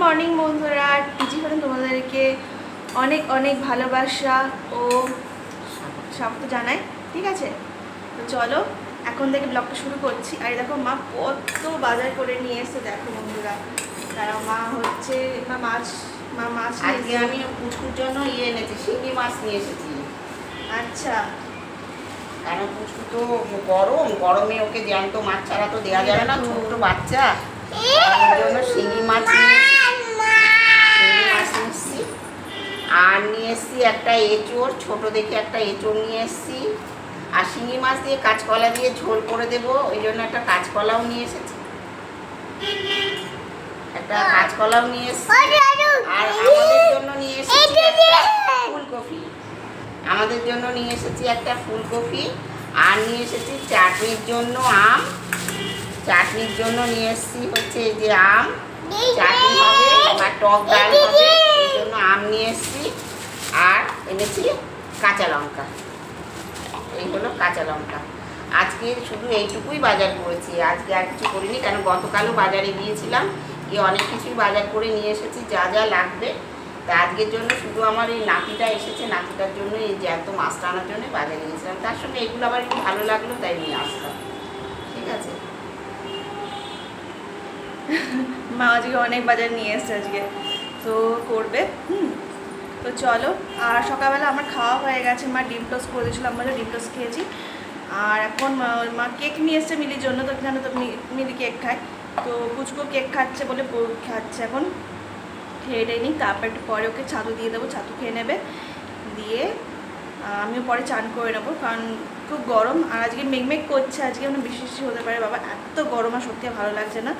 Morning বন্ধুরা, টিজি fashion তোমাদেরকে অনেক অনেক ভালোবাসা ও স্বাগত জানাই। ঠিক আছে, তো চলো এখন থেকে ব্লগটা শুরু করছি। আর দেখো মা কত বাজার করে নিয়ে এসছে, দেখো বন্ধুরা। তারা মা হচ্ছে মাছ আজকে আমি পুচকুর জন্য এনেছি, শিঙি মাছ নিয়ে এসেছি। আচ্ছা, কারণ পুচকু তো গরমে ওকে জ্যান্ত মাছ ছাড়া তো দেওয়া যাবে না, ছোট্ট বাচ্চা। তার জন্য শিঙি মাছ নিয়েছি। আর নিয়ে এসছি একটা এঁচোড়, ছোট দেখে একটা এঁচোড় নিয়ে এসছি। আর শিঙি মাছ দিয়ে কাঁচকলা দিয়ে ঝোল করে দেবো, ওই জন্য একটা কাঁচকলাও নিয়ে এসেছি। একটা কাঁচকলাও নিয়ে এসছি। আর আমাদের জন্য নিয়ে এসেছি ফুলকপি। আমাদের জন্য নিয়ে এসেছি একটা ফুলকপি। আর নিয়ে এসেছি চাটনির জন্য আম। চাটনির জন্য নিয়ে এসেছি হচ্ছে এই যে আম, চাটনি হবে বা টক ডাল হবে, এই জন্য আম নিয়ে এসেছি। আর এনেছি কাঁচা লঙ্কা। এই হলো কাঁচা লঙ্কা। আজকে শুধু এইটুকুই বাজার করেছি, আজকে আর কিছু করিনি, কারণ গতকালও বাজারে গিয়েছিলাম, গিয়ে অনেক কিছুই বাজার করে নিয়ে এসেছি যা যা লাগবে। তা আজকের জন্য শুধু আমার এই নাতিটা এসেছে, নাতিটার জন্য এই জ্যান্ত মাছটা আনার জন্য বাজারে গিয়েছিলাম। তার সঙ্গে এগুলো আবার একটু ভালো লাগলো, তাই নিয়ে আসলাম। ঠিক আছে, মা আজকে অনেক বাজার নিয়ে এসছে আজকে, তো করবে। তো চলো। আর সকালবেলা আমার খাওয়া হয়ে গেছে, মা ডিম টোস্ট করে দিয়েছিলো, আমরা ডিম টোস্ট খেয়েছি। আর এখন মা কেক নিয়ে এসছে মিলির জন্য, তো জানো তো মিলি কেক খায়, তো পুচকো কেক খাচ্ছে বলে খাচ্ছে। এখন খেয়ে নিই, তারপর একটু পরে ওকে ছাতু দিয়ে দেবো, ছাতু খেয়ে নেবে। দিয়ে আমিও পরে চান করে নেবো, কারণ খুব গরম। আর আজকে মেঘমেঘ করছে, আজকে মানে বৃষ্টি হতে পারে। বাবা এত গরম, আর সত্যি ভালো লাগছে না।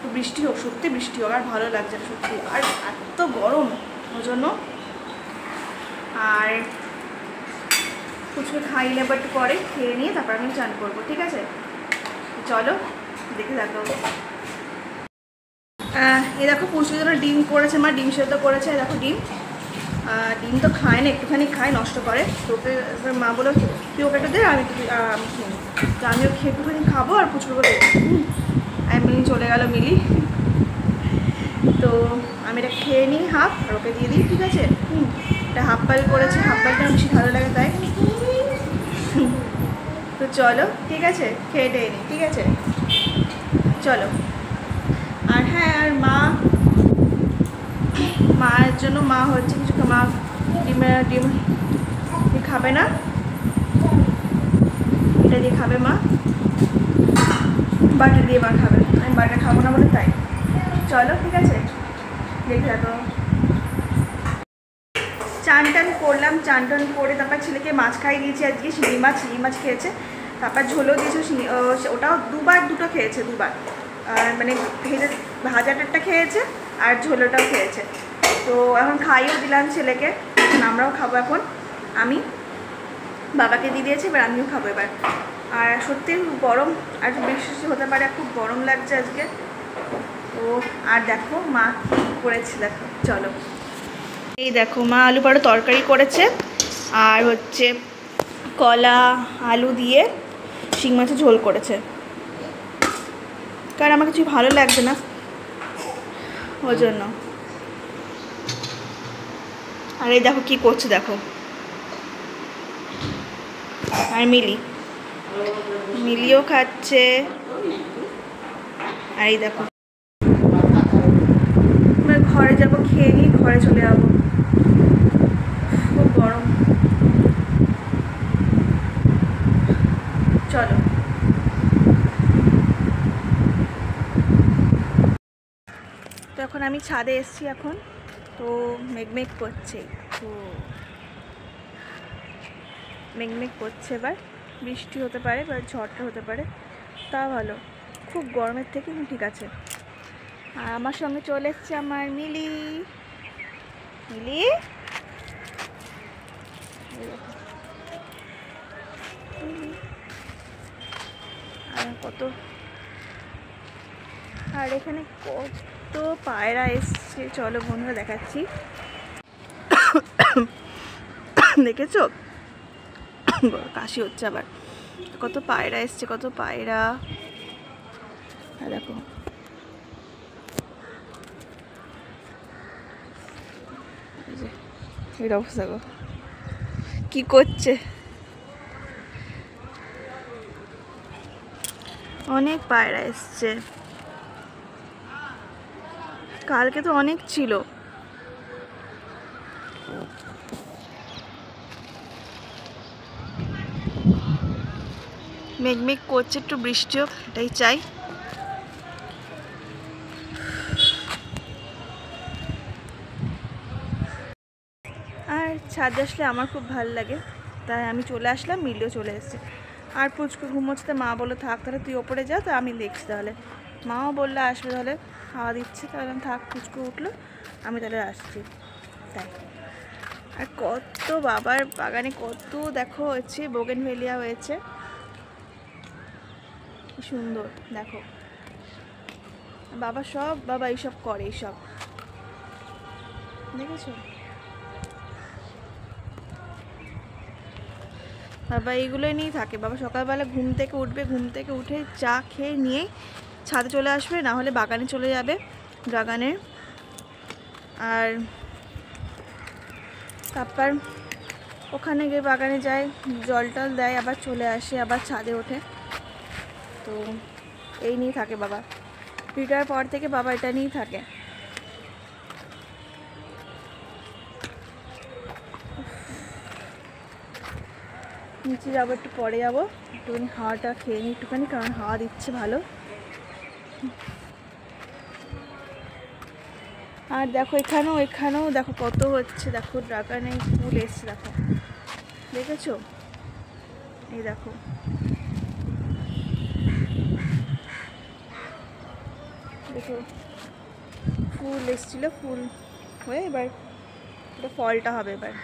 তো বৃষ্টি হোক, সত্যি বৃষ্টি হোক, আর ভালো লাগছে না সত্যি, আর এত গরম ওই জন্য। আর পুচকে খাইয়ে নেবো একটু পরে, খেয়ে নিয়ে তারপর আমি চান করবো। ঠিক আছে, চলো দেখে দেখো। এই দেখো পুচকের জন্য ডিম করেছে মা, ডিম সেদ্ধ করেছে। দেখো ডিম তো খায় না, একটুখানি খায়, নষ্ট করে। তো ওকে মা বলো তুই ওকে একটা দে, আমি খেয়ে তো আমিও খেয়ে একটুখানি খাবো, আর পুচকে করে আর মিলি চলে গেল মিলি। তো আমি এটা খেয়ে নিই হাফ, আর ওকে দিয়ে দিই। ঠিক আছে, এটা হাফ পাল করেছে, হাফ পালটা বেশি ভালো লাগে তাই। তো চলো, ঠিক আছে, খেয়ে টেয়ে নিই। ঠিক আছে, চলো। আর হ্যাঁ, আর মায়ের জন্য মা হচ্ছে কিছু, মা ডিম খাবে না, এটা দিয়ে খাবে মা, বাটার দিয়ে মা খাবে। আমি বাটার খাবো না বলে তাই। চলো, ঠিক আছে, দেখে রাখো। চান টান করলাম, চান টান করে তারপর ছেলেকে মাছ খাইয়ে দিয়েছি আজকে, শিঙি মাছ খেয়েছে। তারপর ঝোলও দিয়েছে, ওটাও দুটো খেয়েছে, দুবার। মানে ভাজাটারটা খেয়েছে আর ঝোলোটাও খেয়েছে। তো এখন খাইয়েও দিলাম ছেলেকে, আমরাও খাবো এখন। আমি বাবাকে দিয়ে দিয়েছি, এবার আমিও খাবো এবার। আর সত্যি গরম, আর বৃষ্টি হতে পারে, খুব গরম লাগছে আজকে। তো আর দেখো মা কী করেছে, দেখো চলো। এই দেখো মা আলু বড় তরকারি করেছে, আর হচ্ছে কলা আলু দিয়ে শিং মাছের ঝোল করেছে। কারণ আমার কিছু ভালো লাগছে না ওই জন্য। আর এই দেখো কি করছে, দেখো। আর মিলিও খাচ্ছে। আর এই দেখো, এবার ঘরে যাবো, খেয়ে নিয়ে ঘরে চলে যাবো, খুব গরম। চলো। তো এখন আমি ছাদে এসেছি এখন, তো মেঘমেঘ করছে, তো মেঘমেঘ করছে, এবার বৃষ্টি হতে পারে বা ঝড়টা হতে পারে, তা ভালো। খুব গরমের থেকে ঠিক আছে। আর আমার সঙ্গে চলে এসছে আমার মিলি। আর কত, আর এখানে কত পায়রা এসছে, চলো বন্ধুরা দেখাচ্ছি। দেখেছো, কাশি হচ্ছে আবার। কত পায়রা এসছে, কত পায়রা, দেখো। এর অবস্থা গো, কি করছে। অনেক পায়রা এসছে, কালকে তো অনেক ছিল। মেঘমেঘ করছে, একটু বৃষ্টি হোক, এটাই চাই। আর ছাদে আসলে আমার খুব ভালো লাগে, তাই আমি চলে আসলাম, মিলিও চলে এসেছে। আর পুচকু ঘুমোচ্ছে, মা বললো থাক তাহলে তুই ওপরে যা, তো আমি দেখছি তাহলে। মাও বললো আসবে, তাহলে খাওয়া দিচ্ছে, তাহলে থাক, পুচকু উঠলো, আমি তাহলে আসছি। তাই আর কত বাবার বাগানে কত দেখো হচ্ছে বোগেনভেলিয়া হয়েছে, কি সুন্দর দেখো। বাবা এইসব করে, এইসব দেখেছো, বাবা এইগুলোই নিয়েই থাকে। বাবা সকালবেলা ঘুম থেকে উঠবে, ঘুম থেকে উঠে চা খেয়ে নিয়ে ছাদে চলে আসবে, না হলে বাগানে চলে যাবে, বাগানে। আর তারপর ওখানে গিয়ে বাগানে যায়, জল টল দেয়, আবার চলে আসে, আবার ছাদে ওঠে। তো এই নিয়েই থাকে বাবা, রিটায়ার পর থেকে বাবা এটা নিয়েই থাকে। নিচে যাবো, একটু পরে যাবো, একটুখানি হাওয়াটা খেয়ে নিই একটুখানি, কারণ হাওয়া দিচ্ছে ভালো। আর দেখো এখানেও দেখো কত হচ্ছে, দেখো ড্রাগনে ফুল এসছে, দেখো দেখেছো, এই দেখো দেখো ফুল এসছিল, ফুল হয়ে এবার এটা ফলটা হবে এবার।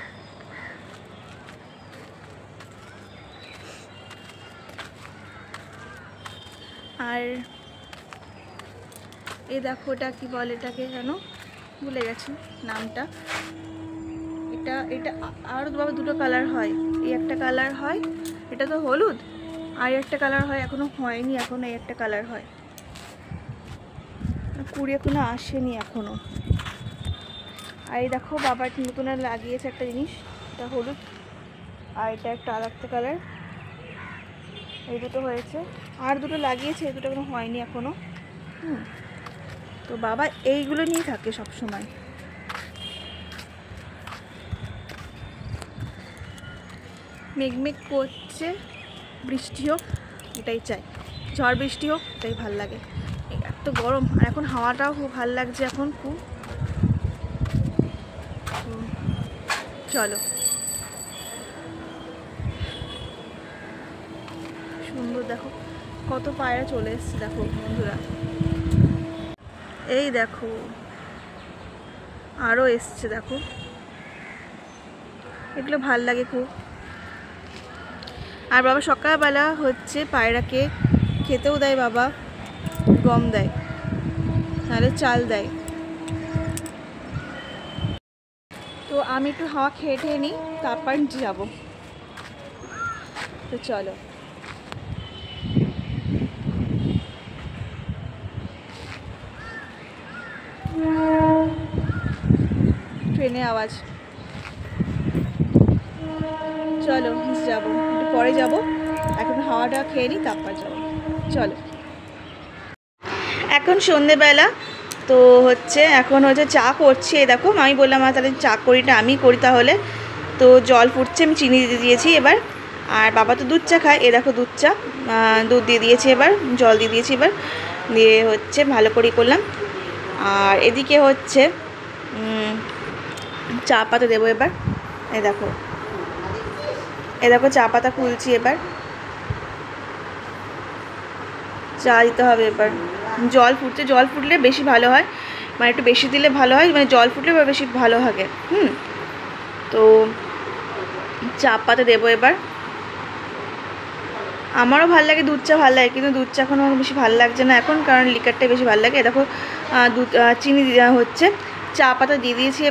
আর এই দেখো এটা কি বলে, এটাকে যেন ভুলে গেছি নামটা। এটা আরও বাবা দুটো কালার হয়, এই একটা কালার হয়, এটা তো হলুদ, আর একটা কালার হয়, এখনো হয়নি, এখনো এই একটা কালার হয়, কুড়ি এখনো আসেনি এখনো। আর এই দেখো বাবার নতুন লাগিয়েছে একটা জিনিস, এটা হলুদ, আর এটা একটা আর একটা কালার, এই দুটো হয়েছে, আর দুটো লাগিয়েছে, এই দুটো এখনো হয়নি এখনো। তো বাবা এইগুলো নিয়ে থাকে সব সময়। মেঘমেঘ করছে, বৃষ্টি হোক এটাই চাই, ঝড় বৃষ্টি হোক এটাই ভাল লাগে। এত গরম, আর এখন হাওয়াটাও খুব ভাল লাগছে এখন খুব। চলো, সুন্দর দেখো কত পায়রা চলে এসছে, দেখো বন্ধুরা, এই দেখো আরও এসছে, দেখো এগুলো ভাল লাগে খুব। আর বাবা সকালবেলা হচ্ছে পায়রাকে খেতেও দেয়, বাবা গম দেয়, নাহলে চাল দেয়। তো আমি একটু হাওয়া খেয়ে নিই, তারপর যাবো। তো চলো, ট্রেনে আওয়াজ, চলো যাবো, একটু পরে যাবো, এখন হাওয়াটা খেয়ে নিই তারপর যাবো। চলো, এখন সন্ধেবেলা, তো হচ্ছে এখন হচ্ছে চা করছি। এই দেখো আমি বললাম তাহলে চা করিটা আমি করি তাহলে। তো জল ফুটছে, আমি চিনি দিয়ে দিয়েছি এবার, আর বাবা তো দুধ চা খায়, এ দেখো দুধ চা, দুধ দিয়ে দিয়েছি, এবার জল দিয়ে দিয়েছি, এবার দিয়ে হচ্ছে ভালো করে করলাম। আর এদিকে হচ্ছে চা পাতা দেবো এবার, এ দেখো চা পাতা খুলছি, এবার চা দিতে হবে। এবার জল ফুটছে, জল ফুটলে বেশি ভালো হয়, মানে একটু বেশি দিলে ভালো হয়, মানে জল ফুটলে বেশি ভালো থাকে। তো চা পাতা দেবো এবার। আমারও ভালো লাগে দুধ চা, ভালো লাগে, কিন্তু দুধ চা এখন আমার বেশি ভালো লাগছে না এখন, কারণ লিকারটাই বেশি ভালো লাগে। দেখো দুধ চিনি দেওয়া হচ্ছে, চা পাতা দিয়ে দিয়েছি,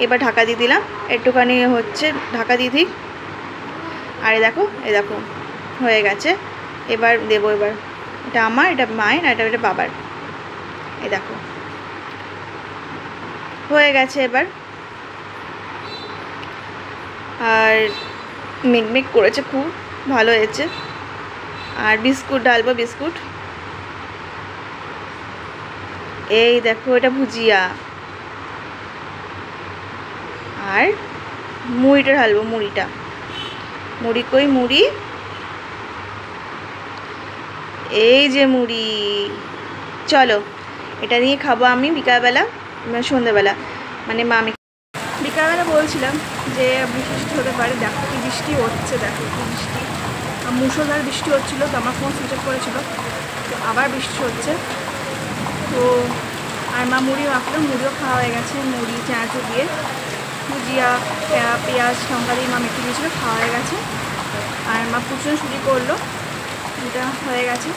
এবার ঢাকা দিয়ে দিলাম, একটুখানি হচ্ছে ঢাকা দিয়ে দিই। আর এই দেখো হয়ে গেছে, এবার দেবো, এবার এটা আমার, এটা মায়ের, আর এটা বাবার। এই দেখো হয়ে গেছে, এবার আর মেঘমেঘ করেছে, খুব ভালো হয়েছে। আর বিস্কুট ঢালবো, বিস্কুট। এই দেখো এটা ভুজিয়া। আর মুড়িটা ঢালবো, মুড়িটা। মুড়ি কই, মুড়ি, এই যে মুড়ি। চলো এটা নিয়ে খাবো আমি বিকালবেলা, সন্ধ্যেবেলা, মানে মামি। বিকালবেলা বলছিলাম যে বৃষ্টি হতে পারে, দেখো কি বৃষ্টি হচ্ছে, দেখো কি বৃষ্টি, মুষলধার বৃষ্টি হচ্ছিলো। তো আমার ফোন সুইচ অফ করেছিল, তো আবার বৃষ্টি হচ্ছে। তো আর মা মুড়ি মাখলো, মুড়িও খাওয়া হয়ে গেছে, মুড়ি চাঁচো দিয়ে ভুজিয়া পেঁয়াজ লঙ্কা দিয়ে মা মেখে দিয়েছিলো, খাওয়া হয়ে গেছে। আর মা প্রচুর সুজি করলো, এটা হয়ে গেছে।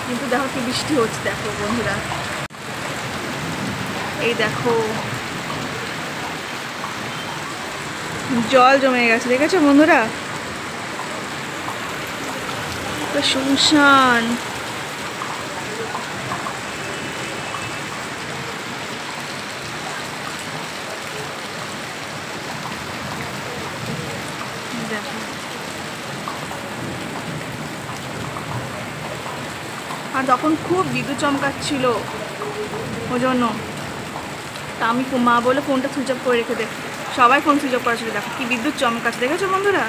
কিন্তু দেখো কি বৃষ্টি হচ্ছে, দেখো বন্ধুরা, এই দেখো জল জমে গেছে, দেখেছো বন্ধুরা? শুনশান। দেখো আর তখন খুব বিদ্যুৎ চমকাচ্ছিল, ওই জন্য তা আমি মা বলে ফোনটা সুইচ অফ করে রেখে দে, সবাই ফোন সুইচ অফ করেছিল। দেখো কি বিদ্যুৎ চমকাচ্ছে, দেখেছো বন্ধুরা?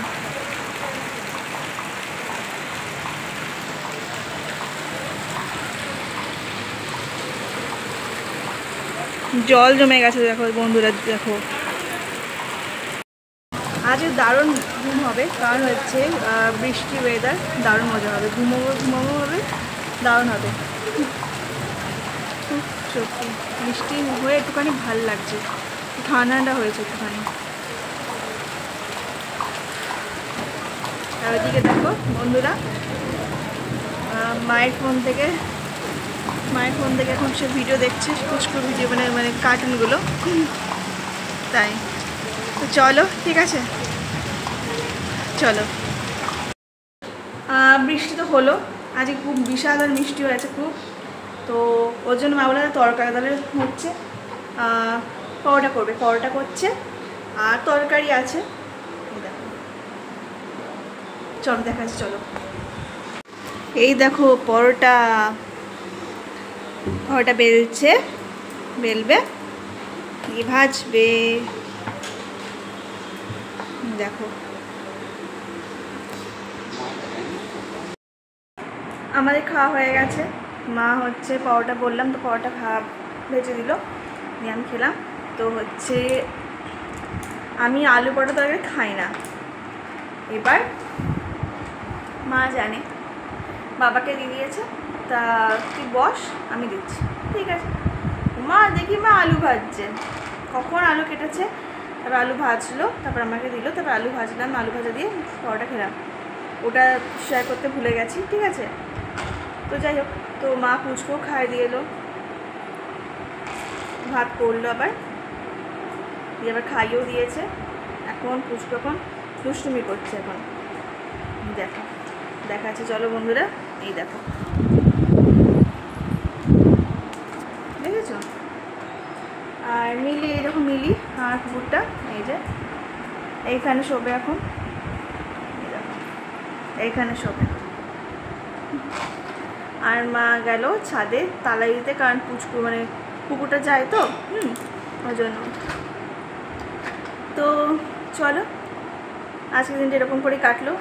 জল জমে গেছে, দেখো বন্ধুরা, দেখো। আজ দারুণ ঘুম হবে, কারণ হচ্ছে বৃষ্টি ওয়েদার, দারুণ মজা হবে, ঘুমাবো হবে, দারুণ হবে। সত্যি বৃষ্টি হয়ে একটুখানি ভাল লাগছে, ঠান্ডা হয়েছে একটুখানি। আর ওইদিকে দেখো বন্ধুরা, মায়ের ফোন থেকে এখন সে ভিডিও দেখছে, পুষ্কুর ভিডিও, মানে কার্টুনগুলো, তাই। তো চলো, ঠিক আছে, চলো। বৃষ্টি তো হলো, আজকে খুব বিশাল আর মিষ্টি হয়েছে খুব। তো ওর জন্য মা বলে তরকারি তাহলে হচ্ছে, পরোটা করবে, পরোটা করছে, আর তরকারি আছে। চলো দেখাচ্ছি, চলো। এই দেখো পরোটা বেলবে, কি ভাজবে, দেখো। আমাদের খাওয়া হয়ে গেছে, মা হচ্ছে পরোটা বললাম, তো পরোটা ভেজে দিল, দিয়ে আমি খেলাম। তো হচ্ছে আমি আলু পরোটা তরকারি খাই না, এবার মা জানে, বাবাকে দিয়ে দিয়েছে, তা তুই বস, আমি দিচ্ছি, ঠিক আছে। মা দেখি মা আলু ভাজছে, কখন আলু কেটেছে, তারপর আলু ভাজলো, তারপর আমাকে দিল, তারপর আলু ভাজলাম, আলু ভাজা দিয়ে পরোটা খেলাম। ওটা শেয়ার করতে ভুলে গেছি, ঠিক আছে। তো যাই হোক, তো মা পুচকেও খাইয়ে দিয়ে এলো, ভাত করলো, আবার দিয়ে আবার খাইয়েও দিয়েছে। এখন পুচকু এখন দুষ্টুমি করছে, এখন দেখো দেখাচ্ছে, চলো বন্ধুরা, এই দেখো, দেখেছো? আর মিলি, এই দেখো মিলি আর কুকুরটা, এই যে এইখানে শোবে এখন, এইখানে শোবে। আর মা গেল ছাদে তালা দিতে, কারণ পুচকু মানে কুকুরটা যায় তো, ওই জন্য। তো চলো, আজকের দিনটা এরকম করে কাটলো।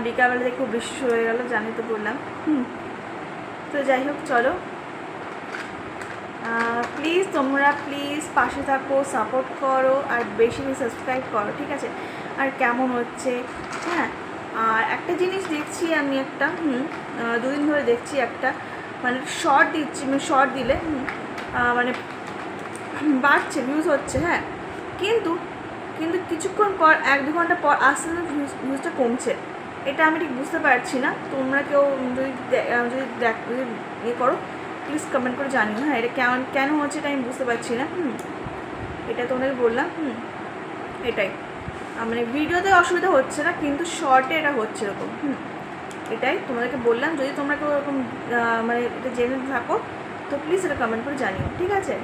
বিকালবেলা থেকে খুব বৃষ্টি শুরু হয়ে গেল, জানি তো বললাম। তো যাই হোক, চলো, প্লিজ তোমরা পাশে থাকো, সাপোর্ট করো, আর বেশি সাবস্ক্রাইব করো, ঠিক আছে। আর কেমন হচ্ছে, হ্যাঁ। আর একটা জিনিস দেখছি আমি, একটা দুদিন ধরে দেখছি, একটা মানে শর্ট দিচ্ছি, মানে শর্ট দিলে মানে বাড়ছে, ভিউজ হচ্ছে, হ্যাঁ, কিন্তু কিছুক্ষণ পর 1-2 ঘন্টা পর আস্তে আস্তে ভিউজটা কমছে। এটা আমি ঠিক বুঝতে পারছি না, তোমরা কেউ যদি ইয়ে করো, প্লিজ কমেন্ট করে জানিও, হ্যাঁ, এটা কেন হচ্ছে এটা আমি বুঝতে পারছি না। এটা তোমাদেরকে বললাম, এটাই, মানে ভিডিওতে অসুবিধা হচ্ছে না, কিন্তু শর্টে এটা হচ্ছে এরকম। এটাই তোমাদেরকে বললাম, যদি তোমরা কেউ এরকম মানে এটা জেনে থাকো, তো প্লিজ এটা কমেন্ট করে জানিও, ঠিক আছে।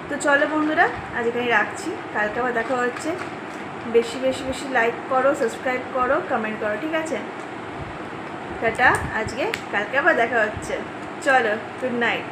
তো চলো বন্ধুরা, আজ এখানে রাখছি, কালকে আবার দেখা হচ্ছে। বেশি বেশি বেশি লাইক করো, সাবস্ক্রাইব করো, কমেন্ট করো, ঠিক আছে? টাটা, আজকে কালকে আবার দেখা হচ্ছে। চলো, গুড নাইট।